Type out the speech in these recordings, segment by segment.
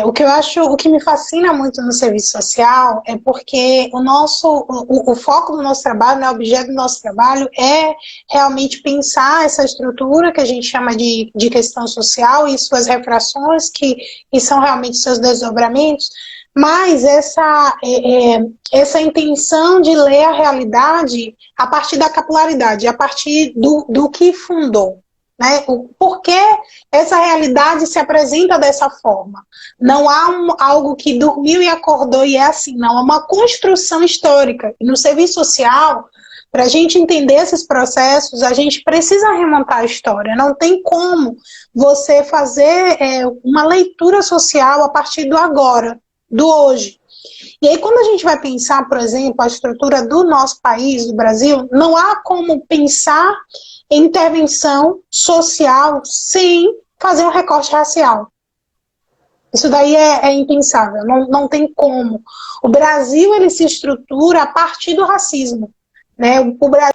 O que eu acho, o que me fascina muito no serviço social é porque o foco do nosso trabalho, né, o objeto do nosso trabalho é realmente pensar essa estrutura que a gente chama de questão social e suas refrações, que são realmente seus desdobramentos, mas essa intenção de ler a realidade a partir da capilaridade, a partir do que fundou. Né? O porquê essa realidade se apresenta dessa forma. Não há algo que dormiu e acordou e é assim, não. É uma construção histórica. E no serviço social, para a gente entender esses processos, a gente precisa remontar a história. Não tem como você fazer uma leitura social a partir do agora, do hoje. E aí, quando a gente vai pensar, por exemplo, a estrutura do nosso país, do Brasil, não há como pensar em intervenção social sem fazer um recorte racial. Isso daí é impensável, não tem como. O Brasil, ele se estrutura a partir do racismo. Né? O Brasil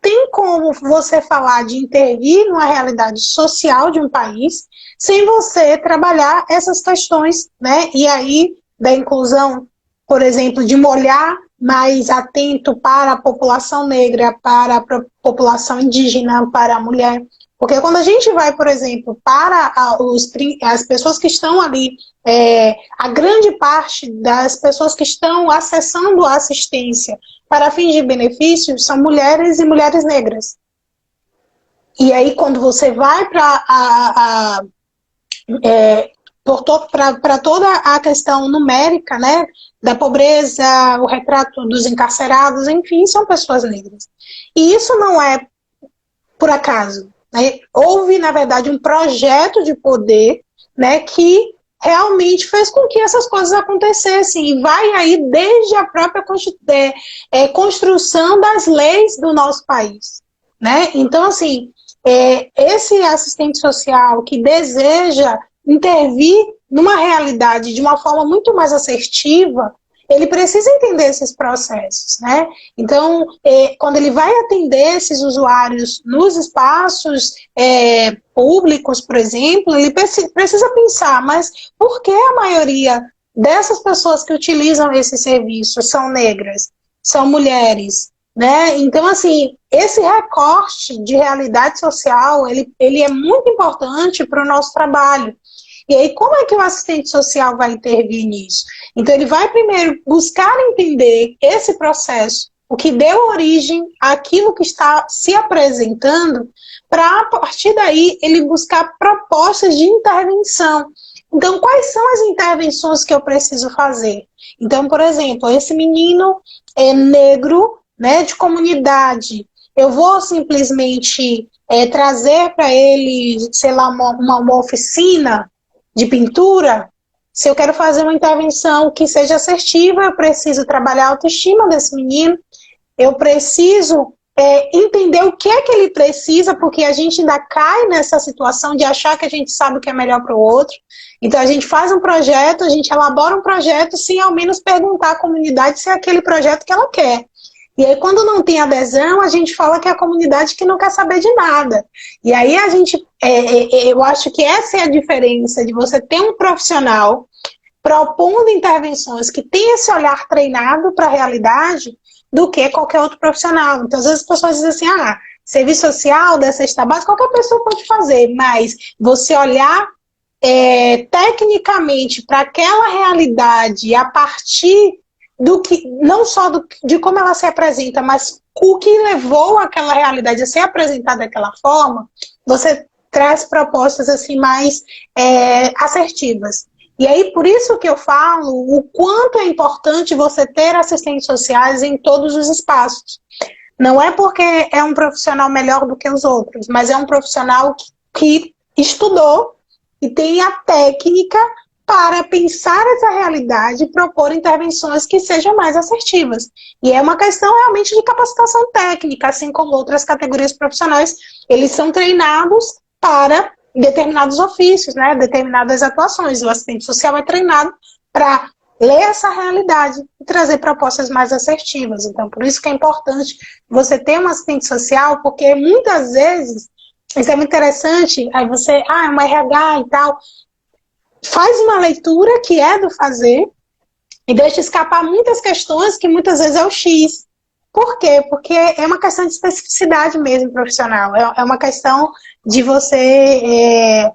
tem como você falar de intervir numa realidade social de um país sem você trabalhar essas questões, né? E aí, da inclusão, por exemplo, de um olhar mais atento para a população negra, para a população indígena, para a mulher. Porque quando a gente vai, por exemplo, para as pessoas que estão ali, a grande parte das pessoas que estão acessando a assistência para fins de benefícios são mulheres e mulheres negras. E aí, quando você vai para toda a questão numérica, né, da pobreza, o retrato dos encarcerados, enfim, são pessoas negras. E isso não é por acaso. Né? Houve, na verdade, um projeto de poder, né, que realmente fez com que essas coisas acontecessem. E vai aí desde a própria construção das leis do nosso país. Né? Então, assim, esse assistente social que deseja intervir numa realidade de uma forma muito mais assertiva, ele precisa entender esses processos, né? Então, quando ele vai atender esses usuários nos espaços públicos, por exemplo, ele precisa pensar, mas por que a maioria dessas pessoas que utilizam esse serviço são negras, são mulheres, né? Então, assim, esse recorte de realidade social, ele é muito importante para o nosso trabalho. E aí, como é que o assistente social vai intervir nisso? Então, ele vai primeiro buscar entender esse processo, o que deu origem àquilo que está se apresentando, para, a partir daí, ele buscar propostas de intervenção. Então, quais são as intervenções que eu preciso fazer? Então, por exemplo, esse menino negro, né, de comunidade, eu vou simplesmente trazer para ele, sei lá, uma oficina de pintura. Se eu quero fazer uma intervenção que seja assertiva, eu preciso trabalhar a autoestima desse menino, eu preciso entender o que é que ele precisa, porque a gente ainda cai nessa situação de achar que a gente sabe o que é melhor para o outro. Então, a gente faz um projeto, a gente elabora um projeto sem ao menos perguntar à comunidade se é aquele projeto que ela quer. E aí, quando não tem adesão, a gente fala que é a comunidade que não quer saber de nada. E aí, eu acho que essa é a diferença de você ter um profissional propondo intervenções que tem esse olhar treinado para a realidade do que qualquer outro profissional. Então, às vezes as pessoas dizem assim, serviço social dessa cesta básica, qualquer pessoa pode fazer, mas você olhar tecnicamente para aquela realidade a partir do que, não só de como ela se apresenta, mas o que levou aquela realidade a ser apresentada daquela forma, você traz propostas assim mais assertivas. E aí, por isso que eu falo o quanto é importante você ter assistentes sociais em todos os espaços. Não é porque é um profissional melhor do que os outros, mas é um profissional que estudou e tem a técnica para pensar essa realidade e propor intervenções que sejam mais assertivas. E é uma questão realmente de capacitação técnica, assim como outras categorias profissionais, eles são treinados para determinados ofícios, né, determinadas atuações. O assistente social é treinado para ler essa realidade e trazer propostas mais assertivas. Então, por isso que é importante você ter um assistente social, porque muitas vezes isso é muito interessante, aí você, é um RH e tal, faz uma leitura que é do fazer e deixa escapar muitas questões que muitas vezes é o X. Por quê? Porque é uma questão de especificidade mesmo profissional, é uma questão de você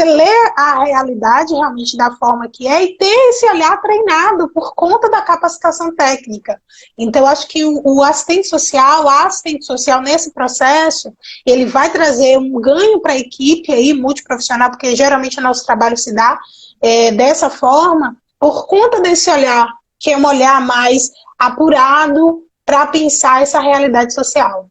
ler a realidade realmente da forma que é e ter esse olhar treinado por conta da capacitação técnica. Então, eu acho que o assistente social, a assistente social nesse processo, ele vai trazer um ganho para a equipe aí, multiprofissional, porque geralmente o nosso trabalho se dá dessa forma, por conta desse olhar, que é um olhar mais apurado para pensar essa realidade social.